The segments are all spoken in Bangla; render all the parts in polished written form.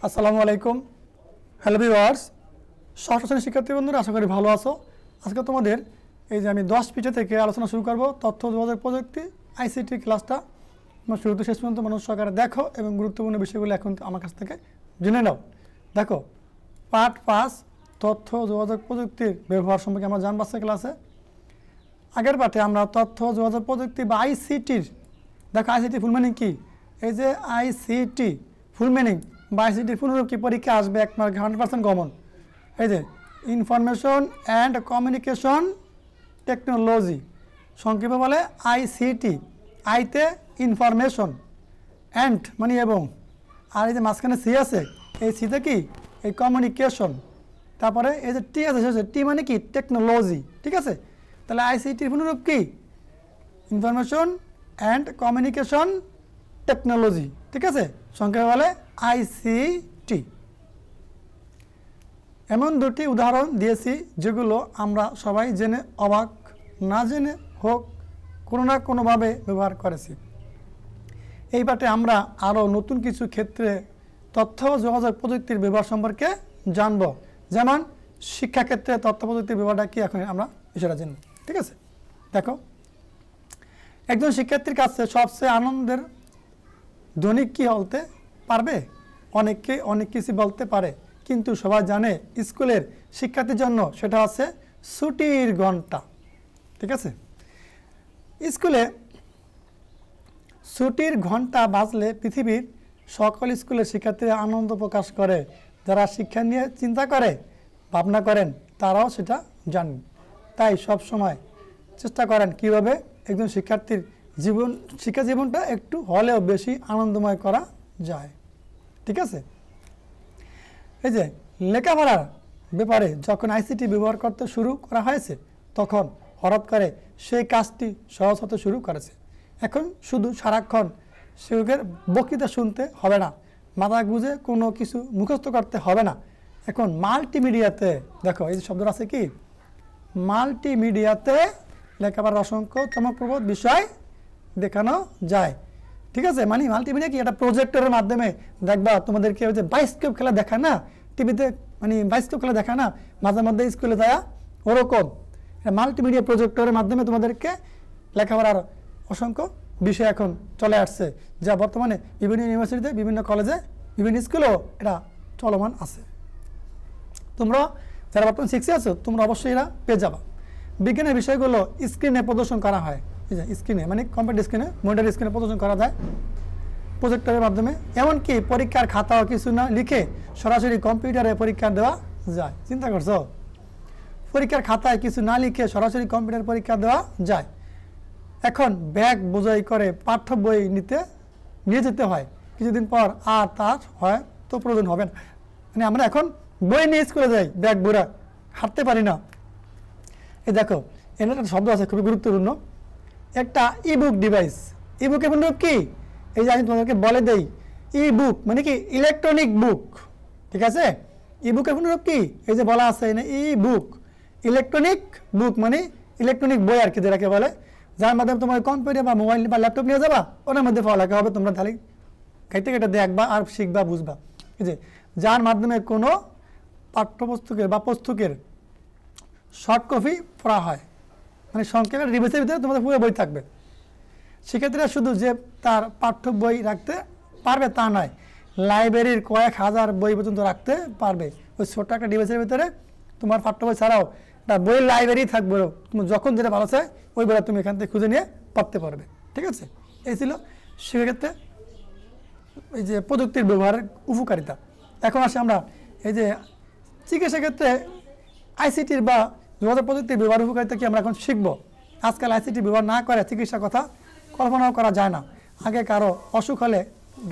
আসসালামু আলাইকুম। হ্যালো ভিউয়ার্স, ষষ্ঠ শ্রেণীর শিক্ষার্থী বন্ধুরা, আশা করি ভালো আছো। আজকে তোমাদের এই যে আমি 10 পৃষ্ঠা থেকে আলোচনা শুরু করব তথ্য যোগাযোগ প্রযুক্তি আইসিটি ক্লাসটা। তোমরা শুরু থেকে শেষ পর্যন্ত মনোযোগ সহকারে দেখো এবং গুরুত্বপূর্ণ বিষয়গুলো এখন আমার কাছ থেকে জেনে নাও। দেখো, পার্ট 5 তথ্য যোগাযোগ প্রযুক্তির ব্যবহার সম্পর্কে আমরা জানবো আজকে ক্লাসে। আগের পাঠে আমরা তথ্য যোগাযোগ প্রযুক্তি বা আইসিটির, দেখো আইসিটি ফুল মিনিং কি, এই যে আইসিটি ফুল মিনিং বা আইসিটির পুনরূপ কি পরীক্ষা আসবে 1 মার্ক 100% কমন। এই যে ইনফরমেশন অ্যান্ড কমিউনিকেশন টেকনোলজি, সংক্ষেপে বলে আইসিটি। আইতে ইনফরমেশন, অ্যান্ড মানে এবং, আর এই যে মাঝখানে সি আছে, এই সিতে কি এই কমিউনিকেশন, তারপরে এই যে টি আছে শেষে, টি মানে কি টেকনোলজি। ঠিক আছে, তাহলে আইসিটির পুনরূপ কি ইনফরমেশন অ্যান্ড কমিউনিকেশন টেকনোলজি। ঠিক আছে, সংক্ষেপে বলে আইসিটি। এমন দুটি উদাহরণ দিয়েছি যেগুলো আমরা সবাই জেনে অবাক, না জেনে হোক কোনো না কোনোভাবে ব্যবহার করেছি। এই পাঠে আমরা আরও নতুন কিছু ক্ষেত্রে তথ্য যোগাযোগ প্রযুক্তির ব্যবহার সম্পর্কে জানব, যেমন শিক্ষাক্ষেত্রে তথ্য প্রযুক্তির ব্যবহারটা কি এখন আমরা বিষয়টা জানি। ঠিক আছে, দেখো, একজন শিক্ষার্থীর কাছে সবচেয়ে আনন্দের দৈনিক কি বলতে পারবে? অনেককে অনেক কিছু বলতে পারে, কিন্তু সবাই জানে স্কুলের শিক্ষার্থীর জন্য সেটা হচ্ছে ছুটির ঘন্টা। ঠিক আছে, স্কুলে ছুটির ঘন্টা বাজলে পৃথিবীর সকল স্কুলের শিক্ষার্থীরা আনন্দ প্রকাশ করে। যারা শিক্ষা নিয়ে চিন্তা করে, ভাবনা করেন, তারাও সেটা জানেন। তাই সব সময় চেষ্টা করেন কীভাবে একজন শিক্ষার্থীর শিক্ষা জীবনটা একটু হলেও বেশি আনন্দময় করা যায়। ঠিক আছে, এই যে লেখাপড়ার ব্যাপারে যখন আইসিটি ব্যবহার করতে শুরু করা হয়েছে, তখন হঠাৎ করে সেই কাজটি সহজ হতে শুরু করেছে। এখন শুধু সারাক্ষণ শিক্ষকের বক্তৃতা শুনতে হবে না, মাথা গুঁজে কোনো কিছু মুখস্থ করতে হবে না। এখন মাল্টিমিডিয়াতে, দেখো এই যে শব্দটা আছে কি, মাল্টিমিডিয়াতে লেখাপড়ার অসংখ্য চমকপ্রদ বিষয় দেখানো যায়। ঠিক আছে, মানে মাল্টিমিডিয়া কি, একটা প্রজেক্টরের মাধ্যমে দেখবা তোমাদেরকে ওই যে বায়োস্কোপ খেলা দেখায় না টিভিতে, মানে বায়োস্কোপ খেলা দেখায় না মাঝে মধ্যে স্কুলে যায়, ওরকম মাল্টিমিডিয়া প্রজেক্টরের মাধ্যমে তোমাদেরকে লেখাপড়ার অসংখ্য বিষয় এখন চলে আসছে, যা বর্তমানে বিভিন্ন ইউনিভার্সিটিতে, বিভিন্ন কলেজে, বিভিন্ন স্কুলেও এটা চলমান আছে। তোমরা যারা বর্তমানে শিখছে আছো, তোমরা অবশ্যই এরা পেয়ে যাবা। বিজ্ঞানের বিষয়গুলো স্ক্রিনে প্রদর্শন করা হয়, স্ক্রিনে মানে কম্পিউটার স্ক্রিনে, মনিটর স্ক্রিনে প্রদর্শন করা যায় প্রজেক্টরের মাধ্যমে। এমনকি পরীক্ষার খাতাও কিছু না লিখে সরাসরি কম্পিউটারে পরীক্ষা দেওয়া যায়। চিন্তা করছো, পরীক্ষার খাতায় কিছু না লিখে সরাসরি কম্পিউটার পরীক্ষা দেওয়া যায়। এখন ব্যাগ বোঝাই করে পাঠ্য বই নিয়ে যেতে হয়, কিছুদিন পর আর তার হয়তো প্রয়োজন হবে না। মানে আমরা এখন বই নিয়ে স্কুলে যাই, ব্যাগ বোরা হাঁটতে পারি না। এই দেখো, এর একটা শব্দ আছে খুবই গুরুত্বপূর্ণ, একটা ইবুক ডিভাইস। ইবুকের মধ্যে কি, এই যে আমি তোমাদেরকে বলে দেই, ই বুক মানে কি ইলেকট্রনিক বুক। ঠিক আছে, ই বুকের পুনরূপ কি, এই যে বলা আছে ই বুক, ইলেকট্রনিক বুক মানে ইলেকট্রনিক বই আর কি, যেটাকে বলে, যার মাধ্যমে তোমার কম্পিউটার বা মোবাইল বা ল্যাপটপ নিয়ে যাবা, ওনার মধ্যে পড়ালেখা হবে, তোমরা তাহলে খাইতে খাইতে দেখবা আর শিখবা, বুঝবা। এই যে যার মাধ্যমে কোনো পাঠ্যপুস্তকের বা পুস্তকের শর্ট কপি পড়া হয়, মানে সংক্ষেপে ডিভাইসের ভিতরে তোমাদের পুরো বই থাকবে। শিক্ষার্থীরা শুধু যে তার পাঠ্য বই রাখতে পারবে তা নয়, লাইব্রেরির কয়েক হাজার বই পর্যন্ত রাখতে পারবে। ওই ছোট্ট একটা ডিভাইসের ভিতরে তোমার পাঠ্য বই ছাড়াও একটা বইয়ের লাইব্রেরি থাকবে, তুমি যখন যেটা ভালো চাই ওই বইটা তুমি এখান থেকে খুঁজে নিয়ে পড়তে পারবে। ঠিক আছে, এই ছিল সেক্ষেত্রে এই যে প্রযুক্তির ব্যবহারের উপকারিতা। এখন আসি আমরা এই যে চিকিৎসা ক্ষেত্রে আইসিটির বা যোগাযোগ প্রযুক্তির ব্যবহার উপকারিতা কি আমরা এখন শিখবো। আজকাল আইসিটি ব্যবহার না করে চিকিৎসার কথা কল্পনাও করা যায় না। আগে কারো অসুখ হলে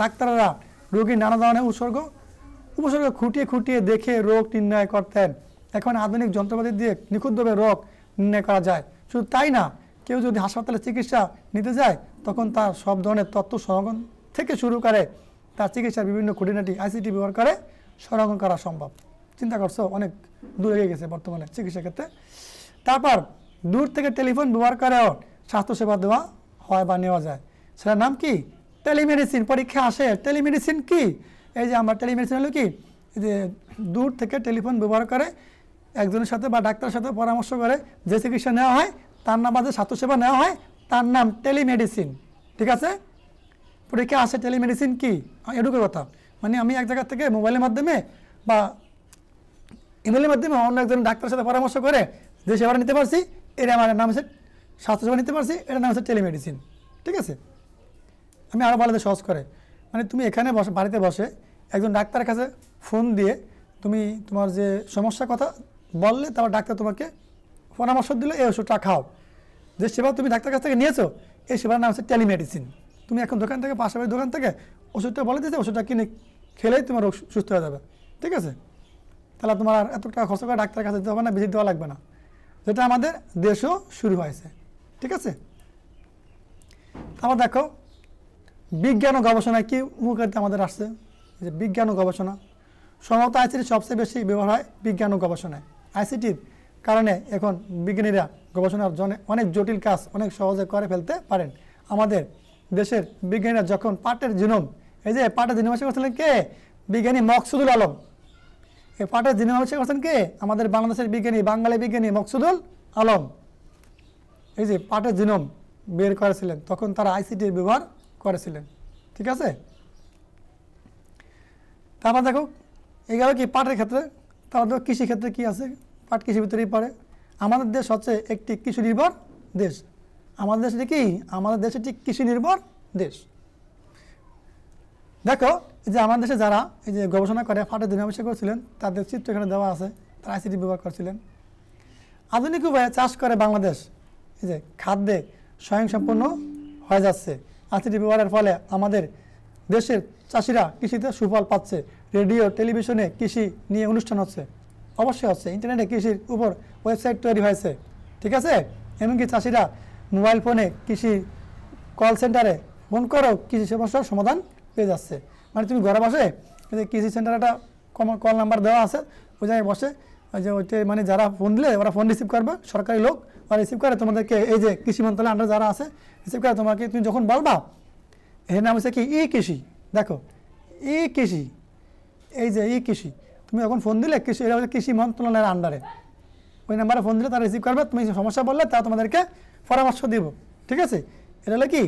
ডাক্তাররা রোগীর নানা ধরনের উপসর্গ খুঁটিয়ে খুঁটিয়ে দেখে রোগ নির্ণয় করতেন। এখন আধুনিক যন্ত্রপাতি দিয়ে নিখুঁতভাবে রোগ নির্ণয় করা যায়। শুধু তাই না, কেউ যদি হাসপাতালে চিকিৎসা নিতে যায়, তখন তার সব ধরনের তথ্য সংগ্রহ থেকে শুরু করে তার চিকিৎসার বিভিন্ন খুঁটিনাটি আইসিটি ব্যবহার করে সংরক্ষণ করা সম্ভব। চিন্তা করছো, অনেক দূর এগিয়ে গেছে বর্তমানে চিকিৎসা ক্ষেত্রে। তারপর দূর থেকে টেলিফোন ব্যবহার করেও স্বাস্থ্যসেবা দেওয়া হয় বা নেওয়া যায়। সেটার নাম কি, টেলিমেডিসিন। পরীক্ষা আসে টেলিমেডিসিন কি, এই যে আমরা টেলিমেডিসিন হলো কি, যে দূর থেকে টেলিফোন ব্যবহার করে একজনের সাথে বা ডাক্তারের সাথে পরামর্শ করে যে চিকিৎসা নেওয়া হয়, তার নাম যে স্বাস্থ্যসেবা নেওয়া হয়, তার নাম টেলিমেডিসিন। ঠিক আছে, পরীক্ষা আসে টেলিমেডিসিন কি, এটুকুর কথা। মানে আমি এক জায়গা থেকে মোবাইলের মাধ্যমে বা ইমেলের মাধ্যমে অন্য একজন ডাক্তারের সাথে পরামর্শ করে যে সেবাটা নিতে পারছি, এটা আমার নাম হচ্ছে স্বাস্থ্যসেবা নিতে পারছি, এটার নাম হচ্ছে টেলিমেডিসিন। ঠিক আছে, আমি আরও ভালো সহজ করে, মানে তুমি এখানে বসে বাড়িতে বসে একজন ডাক্তারের কাছে ফোন দিয়ে তুমি তোমার যে সমস্যার কথা বললে, তারপর ডাক্তার তোমাকে পরামর্শ দিল এই ওষুধটা খাও। যে সেবা তুমি ডাক্তার কাছ থেকে নিয়েছো, এই সেবার নাম হচ্ছে টেলিমেডিসিন। তুমি এখন দোকান থেকে, পাশাপাশি দোকান থেকে ওষুধটা বলে দিয়েছে, ওষুধটা কিনে খেলেই তোমার রোগ সুস্থ হয়ে যাবে। ঠিক আছে, তাহলে তোমার আর এত টাকা খরচ করে ডাক্তারের কাছে দিতে হবে না, ভিজিট দেওয়া লাগবে না, যেটা আমাদের দেশেও শুরু হয়েছে। ঠিক আছে, আবার দেখো বিজ্ঞান ও গবেষণায় কী উপকারিতা আমাদের আসছে। যে বিজ্ঞান ও গবেষণা, সম্ভবত আইসিটি সবচেয়ে বেশি ব্যবহার হয় বিজ্ঞান ও গবেষণায়। আইসিটির কারণে এখন বিজ্ঞানীরা গবেষণার জন্য অনেক জটিল কাজ অনেক সহজে করে ফেলতে পারেন। আমাদের দেশের বিজ্ঞানীরা যখন পাটের জিনোম, এই যে পাটের জিনোম আবিষ্কার করছিলেন কে? বিজ্ঞানী মকসুদুল আলম। এই পাটের জিনোম আবিষ্কার করছেন কে? আমাদের বাংলাদেশের বিজ্ঞানী, বাঙালি বিজ্ঞানী মকসুদুল আলম। এই যে পাটের জিনোম বের করেছিলেন, তখন তারা আইসিটির ব্যবহার করেছিলেন। ঠিক আছে, তারপর দেখো এগুলো কি পাটের ক্ষেত্রে, তারপর দেখো কৃষি ক্ষেত্রে কী আছে, পাট কৃষির ভিতরেই পড়ে। আমাদের দেশ হচ্ছে একটি কৃষি নির্ভর দেশ। আমাদের দেশটি কি? আমাদের দেশ একটি কৃষি নির্ভর দেশ। দেখো এই যে আমাদের দেশে যারা এই যে গবেষণা করে পাটের জিনোম আবিষ্কার করেছিলেন, তাদের চিত্র এখানে দেওয়া আছে, তারা আইসিটি ব্যবহার করছিলেন। আধুনিক উপায়ে চাষ করে বাংলাদেশ এই যে খাদ্যে স্বয়ংসম্পূর্ণ হয়ে যাচ্ছে। আইসিটি ব্যবহারের ফলে আমাদের দেশের চাষিরা কৃষিতে সুফল পাচ্ছে। রেডিও টেলিভিশনে কৃষি নিয়ে অনুষ্ঠান হচ্ছে, অবশ্যই হচ্ছে। ইন্টারনেটে কৃষির উপর ওয়েবসাইট তৈরি হয়েছে। ঠিক আছে, এমনকি চাষিরা মোবাইল ফোনে কৃষি কল সেন্টারে ফোন করেও কৃষি সমস্যার সমাধান পেয়ে যাচ্ছে। মানে তুমি ঘরে বসে কৃষি সেন্টারে একটা কল নাম্বার দেওয়া আছে, ওই জায়গায় বসে ওই যে ওইটা মানে যারা ফোন দিলে ওরা ফোন রিসিভ করবে, সরকারি লোক ওরা রিসিভ করে তোমাদেরকে, এই যে কৃষি মন্ত্রণালয়ের আন্ডারে যারা আছে রিসিভ করে তোমাকে, তুমি যখন বলবা এর নাম হচ্ছে কি ই কৃষি। দেখো ই কৃষি, এই যে ই কৃষি, তুমি যখন ফোন দিলে কৃষি, এটা হচ্ছে কৃষি মন্ত্রণালয়ের আন্ডারে, ওই নাম্বারে ফোন দিলে তারা রিসিভ করবে, তুমি সমস্যা বললে তারা তোমাদেরকে পরামর্শ দিব। ঠিক আছে, এটা হলো কি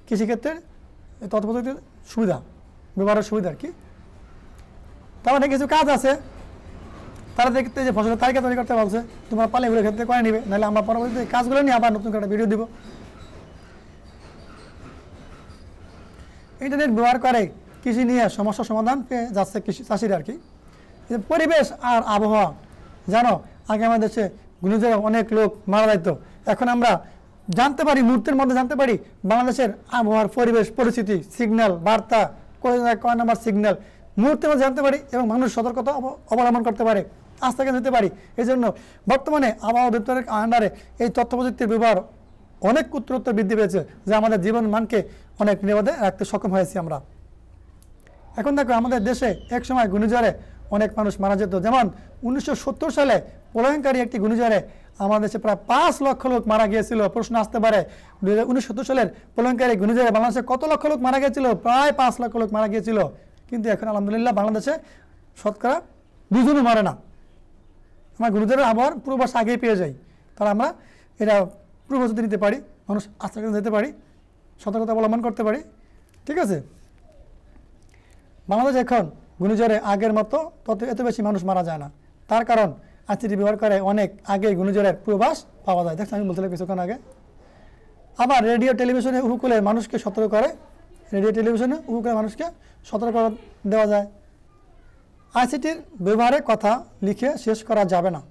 কৃষিক্ষেত্রের তথ্য প্রযুক্তির সুবিধা, ব্যবহারের সুবিধা আর কি। তারপরে কিছু কাজ আছে, তারা দেখতে যে ফসলের তালিকা তৈরি করতে বলছে, তোমরা পালে এগুলোর ক্ষেত্রে করে নিবে, নাহলে আমরা পরবর্তীতে কাজগুলো নিয়ে আবার নতুন করে ভিডিও দিব। ইন্টারনেট ব্যবহার করে কৃষি নিয়ে সমস্যার সমাধান পেয়ে যাচ্ছে কৃষি চাষিরা আর কি। পরিবেশ আর আবহাওয়া, জানো আগে আমাদের দেশে ঘূর্ণিঝড়ে অনেক লোক মারা যেত, এখন আমরা জানতে পারি, মুহূর্তের মধ্যে জানতে পারি বাংলাদেশের আবহাওয়ার পরিবেশ পরিস্থিতি, সিগন্যাল বার্তা, কয় নাম্বার সিগন্যাল মুহূর্তের মধ্যে জানতে পারি এবং মানুষ সতর্কতা অবলম্বন করতে পারে, আজ থেকে যেতে পারি। এই জন্য বর্তমানে আবহাওয়া দপ্তরের আন্ডারে এই তথ্য প্রযুক্তির ব্যবহার অনেক উত্তরোত্তর বৃদ্ধি পেয়েছে, যা আমাদের জীবন মানকে অনেক নিরাপদে রাখতে সক্ষম হয়েছি আমরা। এখন দেখো আমাদের দেশে এক সময় ঘূর্ণিঝড়ে অনেক মানুষ মারা যেত, যেমন 1970 সালে প্রলয়ঙ্কারী একটি ঘূর্ণিঝড়ে আমাদের দেশে প্রায় 5 লক্ষ লোক মারা গিয়েছিল। প্রশ্ন আসতে পারে 1970 সালের প্রলয়ঙ্কারী ঘূর্ণিঝড়ে বাংলাদেশে কত লক্ষ লোক মারা গিয়েছিল? প্রায় 5 লক্ষ লোক মারা গিয়েছিল। কিন্তু এখন আলহামদুলিল্লাহ বাংলাদেশে শতকরা 2 জনও মারে না। আমরা ঘূর্ণিঝড়ের আবহাওয়ার পূর্বাভাস আগেই পেয়ে যাই, তাহলে আমরা এটা পূর্বপ্রস্তুতি নিতে পারি, মানুষ আস্তে আস্তে যেতে পারি, সতর্কতা অবলম্বন করতে পারি। ঠিক আছে, বাংলাদেশ এখন ঘূর্ণিঝড়ে আগের মতো এত বেশি মানুষ মারা যায় না, তার কারণ আইসিটি ব্যবহার করে অনেক আগে ঘূর্ণিঝড়ের পূর্বাভাস পাওয়া যায়। দেখছেন আমি বলছিলাম কিছুক্ষণ আগে। আবার রেডিও টেলিভিশনে উপকূলে মানুষকে সতর্ক করে, রেডিও টেলিভিশনে উপকূলে মানুষকে সতর্ক দেওয়া যায়। আইসিটির ব্যবহারের কথা লিখে শেষ করা যাবে না।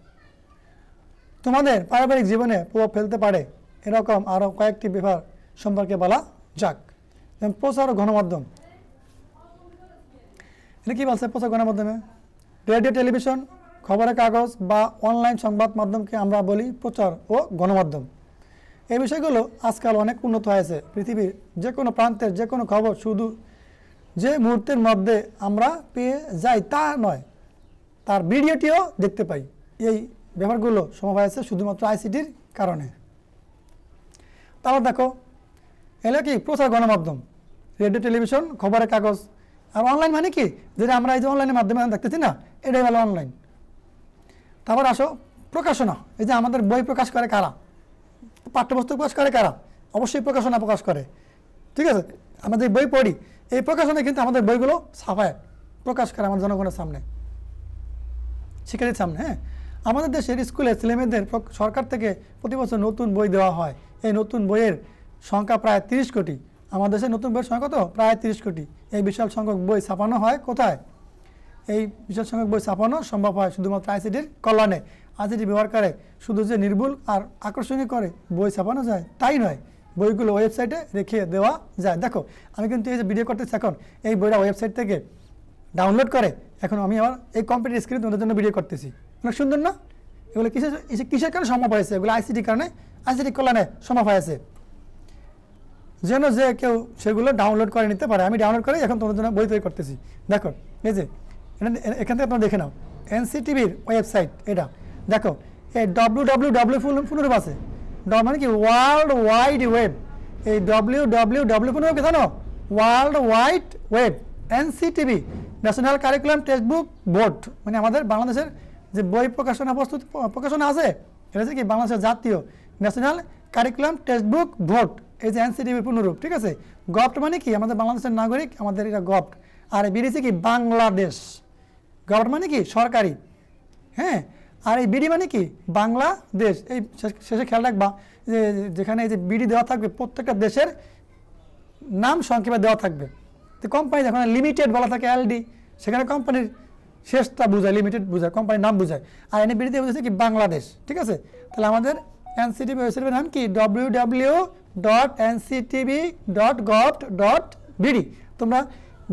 তোমাদের পারিবারিক জীবনে প্রভাব ফেলতে পারে এরকম আরও কয়েকটি ব্যবহার সম্পর্কে বলা যাক। যেমন প্রচার ও গণমাধ্যম, এটা কী বলছে? প্রচার গণমাধ্যমে রেডিও টেলিভিশন খবরের কাগজ বা অনলাইন সংবাদ মাধ্যমকে আমরা বলি প্রচার ও গণমাধ্যম। এই বিষয়গুলো আজকাল অনেক উন্নত হয়েছে। পৃথিবীর যে কোনো প্রান্তের যে কোনো খবর শুধু যে মুহূর্তের মধ্যে আমরা পেয়ে যাই তা নয়, তার ভিডিওটিও দেখতে পাই। এই ব্যাপারগুলো সম্ভব হয়েছে শুধুমাত্র আইসিটির কারণে। তারপর দেখো এগুলো কি প্রচার গণমাধ্যম, রেডিও টেলিভিশন খবরের কাগজ, আর অনলাইন মানে কি, যেটা আমরা এই যে অনলাইনের মাধ্যমে দেখতেছি না, এটাই হলো অনলাইন। তারপর আসো প্রকাশনা। এই যে আমাদের বই প্রকাশ করে কারা, পাঠ্যপুস্তক প্রকাশ করে কারা, অবশ্যই প্রকাশনা প্রকাশ করে, ঠিক আছে। আমরা যে বই পড়ি, এই প্রকাশনা কিন্তু আমাদের বইগুলো ছাপায় প্রকাশ করে আমার জনগণের সামনে, শিক্ষার্থীর সামনে। হ্যাঁ, আমাদের দেশের স্কুলে ছেলেমেয়েদের সরকার থেকে প্রতি বছর নতুন বই দেওয়া হয়। এই নতুন বইয়ের সংখ্যা প্রায় 30 কোটি। আমাদের দেশে নতুন বইয়ের সংখ্যা কত? প্রায় 30 কোটি। এই বিশাল সংখ্যক বই ছাপানো হয় কোথায়? এই বিশাল সংখ্যক বই ছাপানো সম্ভব হয় শুধুমাত্র আইসিটির কল্যাণে। আইসিটি ব্যবহার করে শুধু যে নির্ভুল আর আকর্ষণীয় করে বই ছাপানো যায় তাই নয়, বইগুলো ওয়েবসাইটে রেখে দেওয়া যায়। দেখো আমি কিন্তু এই যে ভিডিও করতেছি এখন, এই বইটা ওয়েবসাইট থেকে ডাউনলোড করে এখন আমি আমার এই কম্পিউটার স্ক্রিনে তোমাদের জন্য ভিডিও করতেছি। অনেক সুন্দর না? এগুলো কিসের কারণে সম্ভব হয়েছে? এগুলো আইসিটির কারণে, আইসিটি কল্যাণে সম্ভব হয়েছে, যেন যে কেউ সেগুলো ডাউনলোড করে নিতে পারে। আমি ডাউনলোড করে এখন তোমাদের জন্য বই তৈরি করতেছি। দেখো এই যে এখান থেকে তোমরা দেখে নাও, এনসিটিভির ওয়েবসাইট এটা। দেখো এই www পুনরূপ আছে, মানে কি ওয়ার্ল্ড ওয়াইড ওয়েব। এই www পুনরূপ কি জানো? World wide web. NCTB national curriculum text book board, মানে আমাদের বাংলাদেশের যে বই প্রকাশনা আছে, এটা হচ্ছে কি বাংলাদেশের জাতীয় national curriculum text book board, এই যে এনসিটিভি পুনরূপ, ঠিক আছে। গভট মানে কি আমাদের বাংলাদেশের নাগরিক, আমাদের এটা গভট। আর বিডিসি কি বাংলাদেশ, গভট মানে কি সরকারি, হ্যাঁ। আর এই বিডি মানে কি বাংলাদেশ। এই শেষে খেয়াল রাখবা যে যেখানে এই যে বিডি দেওয়া থাকবে প্রত্যেকটা দেশের নাম সংক্ষেপে দেওয়া থাকবে। তো কোম্পানি যখন লিমিটেড বলা থাকে এলডি, সেখানে কোম্পানির শেষটা বোঝায়, লিমিটেড বোঝায়, কোম্পানির নাম বোঝায়। আর এনে বিডিতে বোঝাচ্ছে কি বাংলাদেশ, ঠিক আছে। তাহলে আমাদের এনসিটিভি ওয়েবসাইটের নাম কি www.nctv.gov.bd। তোমরা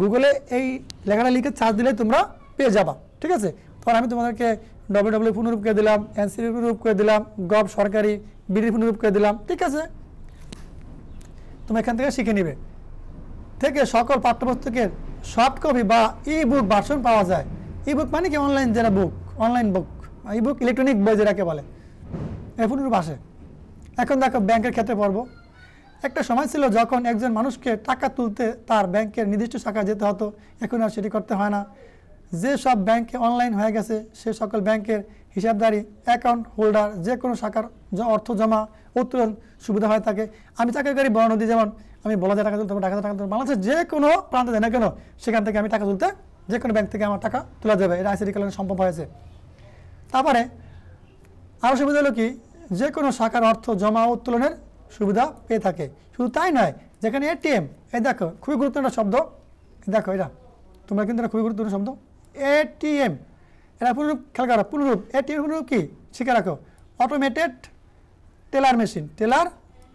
গুগলে এই লেখাটা লিখে সার্চ দিলে তোমরা পেয়ে যাবা, ঠিক আছে। তখন আমি তোমাদেরকে www পুনরূপ করে দিলাম, এনসিটিভি পুনরূপ করে দিলাম, গভ সরকারি, বিডি পুনরূপ করে দিলাম, ঠিক আছে। তোমরা এখান থেকে শিখে নিবে। থেকে সকল পাঠ্যপুস্তকের সফট কপি বা ই বুক ভার্সন পাওয়া যায়। ই বুক মানে কি অনলাইন, যেটা বুক, অনলাইন বুক, ই বুক ইলেকট্রনিক বই যেটাকে বলে, এর পুনরূপ আসে। এখন দেখো ব্যাংকের ক্ষেত্রে পড়বো। একটা সময় ছিল যখন একজন মানুষকে টাকা তুলতে তার ব্যাংকের নির্দিষ্ট শাখায় যেতে হতো, এখন আর সেটি করতে হয় না। যে সব ব্যাংকে অনলাইন হয়ে গেছে, সে সকল ব্যাংকের হিসাবদারি, অ্যাকাউন্ট হোল্ডার যে কোনো শাখার অর্থ জমা উত্তোলন সুবিধা হয়ে থাকে। আমি চাকরি বর্ণদি, যেমন আমি বলা যায় টাকা তুলতে হবে, টাকা তুলতে বাংলাদেশের যে কোনো প্রান্তে যায় না কেন, সেখান থেকে আমি টাকা তুলতে, যে কোনো ব্যাংক থেকে আমার টাকা তোলা যাবে, এটা আইসিটি কল্যাণে সম্ভব হয়েছে। তারপরে আরও সুবিধা হলো কি, যে কোনো শাখার অর্থ জমা উত্তোলনের সুবিধা পেয়ে থাকে। শুধু তাই নয়, যেখানে এটিএম, এই দেখো খুবই গুরুত্বপূর্ণ শব্দ, দেখো এটা তোমরা কিন্তু এটা খুবই গুরুত্বপূর্ণ শব্দ, এটিএম। এটা পুনরূপ খেয়াল করো, পুনরূপ এটিএম পুনরূপ কি শিখে রাখো, automated teller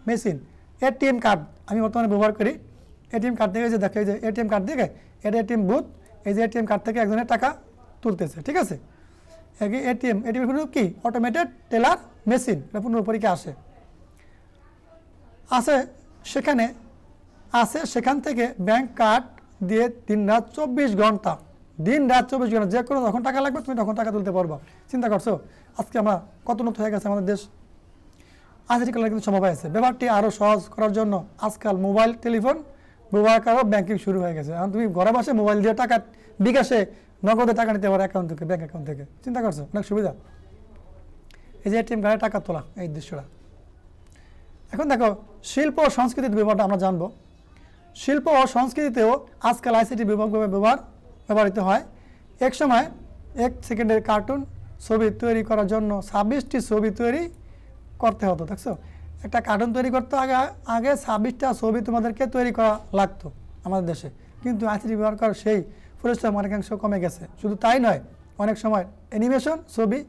machine. ATM card আমি বর্তমানে ব্যবহার করি। এটিএম কার্ড থেকে যে দেখো, এই যে এটিএম কার্ড থেকে, এটা এটিএম বুথ, এই যে এটিএম কার্ড থেকে একজনের টাকা তুলতেছে, ঠিক আছে। এটিএম পুনরূপ কি অটোমেটেড টেলার মেশিন, এটা পুনরূপ পরীক্ষা আসে সেখান থেকে ব্যাংক কার্ড দিয়ে দিন-রাত 24 ঘন্টা যে কোনো যখন টাকা লাগবে তুমি তখন টাকা তুলতে পারবা। চিন্তা করছো আজকে আমরা কত উন্নত হয়ে গেছে আমাদের দেশ। আইসিটি কল্যাণ কিন্তু সম্ভব হয়েছে। ব্যাপারটি আরও সহজ করার জন্য আজকাল মোবাইল টেলিফোন ব্যবহার করার ব্যাংকিং শুরু হয়ে গেছে। এখন তুমি ঘরে বসে মোবাইল দিয়ে টাকা বিকাশে নগদে টাকা নিতে পারো অ্যাকাউন্ট থেকে, ব্যাংক অ্যাকাউন্ট থেকে। চিন্তা করছো অনেক সুবিধা। এই যে এটিএম কার্ডে টাকা তোলা, এই দৃশ্যটা। এখন দেখো শিল্প ও সংস্কৃতির ব্যাপারটা আমরা জানবো। শিল্প ও সংস্কৃতিতেও আজকাল আইসিটি ব্যাপকভাবে ব্যবহৃত হয়। এক সময় 1 সেকেন্ডের কার্টুন ছবি তৈরি করার জন্য 26টি ছবি তৈরি করতে হতো। দেখছো, একটা কার্টুন তৈরি করতে আগে 26টা ছবি তোমাদেরকে তৈরি করা লাগতো আমাদের দেশে। কিন্তু আইসিটি ব্যবহার করার সেই পরিশ্রম অনেকাংশ কমে গেছে। শুধু তাই নয়, অনেক সময় অ্যানিমেশন ছবি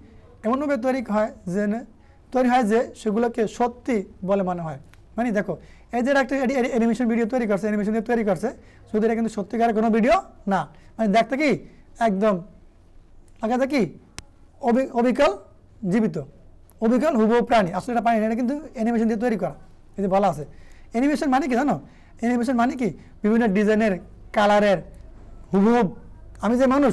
এমনভাবে তৈরি হয় যে সেগুলোকে সত্যি বলে মনে হয়। মানে দেখো এই যে একটা অ্যানিমেশন ভিডিও তৈরি করছে, অ্যানিমেশন দিয়ে তৈরি করছে, শুধু এটা কিন্তু সত্যিকারের কোনো ভিডিও না। মানে দেখতে কি একদম লাগে কি অবিকল জীবিত, অবিকল হুবহু প্রাণী। আসলে এটা প্রাণী, এটা কিন্তু অ্যানিমেশন দিয়ে তৈরি করা। এই যে বলা আছে অ্যানিমেশন মানে কি জানো, অ্যানিমেশন মানে কি বিভিন্ন ডিজাইনের, কালারের হুবহুব। আমি যে মানুষ,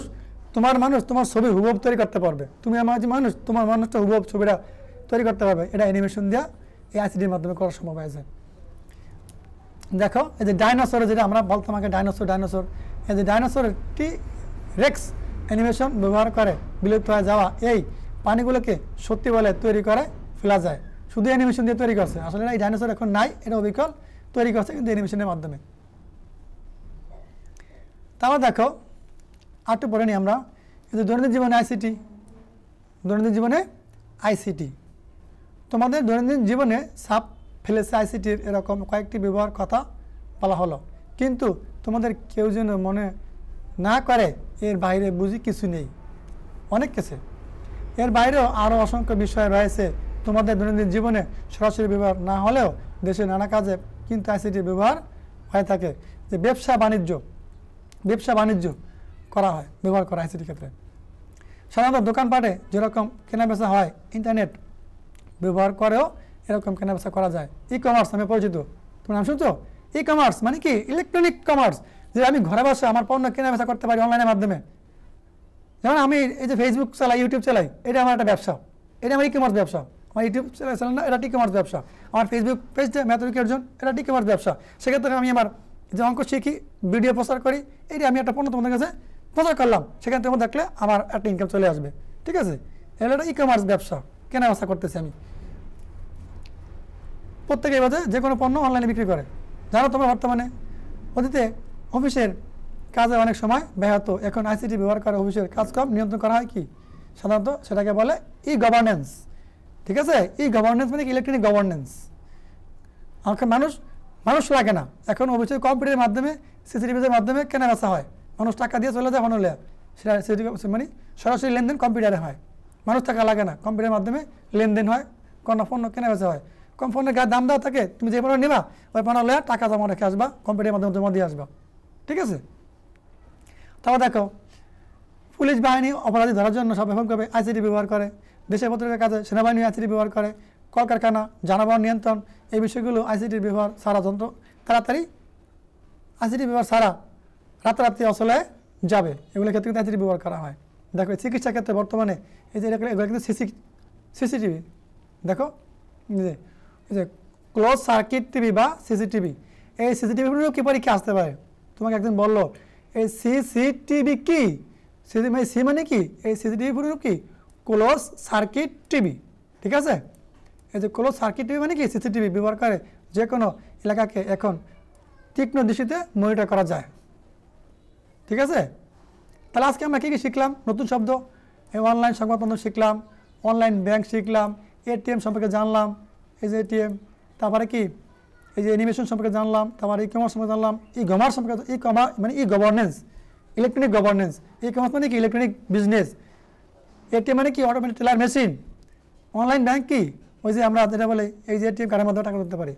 তোমার ছবি হুবহুব তৈরি করতে পারবে। তুমি আমার যে মানুষ, তোমার মানুষটা হুবহুব ছবিটা তৈরি করতে পারবে। এটা অ্যানিমেশন দেওয়া এই আইসিটির মাধ্যমে করা সম্ভব হয়েছে। দেখো এই যে ডাইনোসর, যেটা আমরা বলতাম আগে ডাইনোসর, এই যে ডাইনোসরের টি রেক্স অ্যানিমেশন ব্যবহার করে বিলুপ্ত হয়ে যাওয়া এই প্রাণীগুলোকে সত্যি বলে তৈরি করে ফেলা যায়। শুধু অ্যানিমেশন দিয়ে তৈরি করছে, আসলে এই ডাইনোসর এখন নাই, এটা অবিকল তৈরি করছে কিন্তু অ্যানিমেশনের মাধ্যমে। তারপর দেখো আরেকটু পড়ে নিই আমরা, এই যে দৈনন্দিন জীবনে আইসিটি, দৈনন্দিন জীবনে আইসিটি, তোমাদের দৈনন্দিন জীবনে ছাপ ফেলেছে আইসিটির এরকম কয়েকটি ব্যবহার কথা বলা হলো, কিন্তু তোমাদের কেউ যেন মনে না করে এর বাইরে বুঝি কিছু নেই, অনেক কিছু। এর বাইরেও আরও অসংখ্য বিষয় রয়েছে তোমাদের দৈনন্দিন জীবনে সরাসরি ব্যবহার না হলেও দেশের নানা কাজে কিন্তু আইসিটির ব্যবহার হয়ে থাকে। যে ব্যবসা বাণিজ্য করা হয়, ব্যবহার করা আইসিটির ক্ষেত্রে। সাধারণত দোকানপাটে যেরকম কেনাবেচা হয়, ইন্টারনেট ব্যবহার করেও এরকম কেনাবেচা করা যায়। ই কমার্স নামে পরিচিত, তোমার নাম শুনছো? ই কমার্স মানে কি? ইলেকট্রনিক কমার্স, যে আমি ঘরে বসে আমার পণ্য কেনাবেচা করতে পারি অনলাইনের মাধ্যমে। যেমন আমি এই যে ফেসবুক চালাই, ইউটিউব চালাই, এটা আমার একটা ব্যবসা, এটা আমার ই কমার্স ব্যবসা। আমার ইউটিউব চালাই না, এটা ই কমার্স ব্যবসা। আমার ফেসবুক পেজটা ম্যাথরিক অর্জন, এটা ই কমার্স ব্যবসা। সেক্ষেত্রে আমি আমার যে অঙ্ক শিখি, ভিডিও প্রচার করি, এটা আমি একটা পণ্য তোমাদের কাছে প্রচার করলাম, সেখান থেকে দেখলে আমার একটা ইনকাম চলে আসবে। ঠিক আছে, এটা একটা ই কমার্স ব্যবসা, কেনাবেচা করতেছি আমি। প্রত্যেকে বাজে যে কোনো পণ্য অনলাইনে বিক্রি করে। জানো তোমরা বর্তমানে অতীতে অফিসের কাজে অনেক সময় ব্যাহত, এখন আইসিটি ব্যবহার করে অফিসের কাজকাম নিয়ন্ত্রণ করা হয় কি? সাধারণত সেটাকে বলে ই গভর্নেন্স। ঠিক আছে, ই গভর্নেন্স মানে ইলেকট্রনিক গভর্নেন্স। আমাকে মানুষ লাগে না, এখন অফিসের কম্পিউটারের মাধ্যমে, সিসিটিভির মাধ্যমে কেনাবেচা হয়। মানুষ টাকা দিয়ে চলে যায় হলে, সেটা মানে সরাসরি লেনদেন কম্পিউটারে হয়, মানুষ টাকা লাগে না, কম্পিউটারের মাধ্যমে লেনদেন হয়, কোনো পণ্য কেনাবেচা হয়। কম ফোনের গায়ে দাম দেওয়া থাকে, তুমি যে পণ্য নেবা ওই পণ্য লয়ে টাকা জমা রেখে আসবা, কম্পিউটারের মাধ্যমে জমা দিয়ে আসবা। ঠিক আছে, তারপর দেখো পুলিশ বাহিনী অপরাধী ধরার জন্য সব ব্যাপকভাবে আইসিটি ব্যবহার করে। দেশের পত্রিকার কাজে সেনাবাহিনী আইসিটি ব্যবহার করে। কলকারখানা, যানবাহন নিয়ন্ত্রণ, এই বিষয়গুলো আইসিটির ব্যবহার ছাড়া যন্ত্র তাড়াতাড়ি আইসিটি ব্যবহার ছাড়া রাতারাতি অচলে যাবে, এগুলো ক্ষেত্রে কিন্তু আইসিটি ব্যবহার করা হয়। দেখো চিকিৎসা ক্ষেত্রে বর্তমানে এই যে এগুলো কিন্তু সিসিটিভি, দেখো এই যে ক্লোজ সার্কিট টিভি বা সিসিটিভি, এই সিসিটিভিগুলো কী পরীক্ষা আসতে পারে? তোমাকে একদিন বললো এই সিসিটিভি কি, সি মানে কি, এই সিসিটিভিগুলো কি? Close circuit TV. ঠিক আছে, এই যে ক্লোজ সার্কিট টিভি মানে কি? সিসিটিভি ব্যবহার করে যে কোনো এলাকাকে এখন তীক্ষ্ণ দৃষ্টিতে মনিটর করা যায়। ঠিক আছে, তাহলে আজকে আমরা কী কী শিখলাম? নতুন শব্দ, এই অনলাইন সংবাদপত্র শিখলাম, অনলাইন ব্যাংক শিখলাম, এটিএম সম্পর্কে জানলাম, এই যে এটিএম, তারপরে কি এই যে অ্যানিমেশন সম্পর্কে জানলাম, তারপরে ই কমার্স সম্পর্কে জানলাম, ই কমার্স সম্পর্কে, ই কমার্স মানে e governance, electronic governance. E commerce মানে কি? Electronic business. এটিএম মানে কি? Automatic teller machine. Online bank কি? ওই যে আমরা যেটা বলে এই যে এটিএম কার্ডের মাধ্যমে টাকা তুলতে পারি।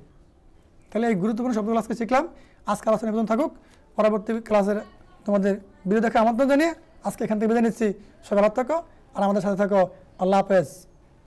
তাহলে এই গুরুত্বপূর্ণ শব্দগুলো আজকে শিখলাম। আজকে আলোচনা পর্যন্ত থাকুক, পরবর্তী ক্লাসের তোমাদের ভিডিও দেখার আমন্ত্রণ জানিয়ে আজকে এখান থেকে বিদায় নিচ্ছি। সকাল থাকো আর আমাদের সাথে থাকো। আল্লাহ হাফেজ।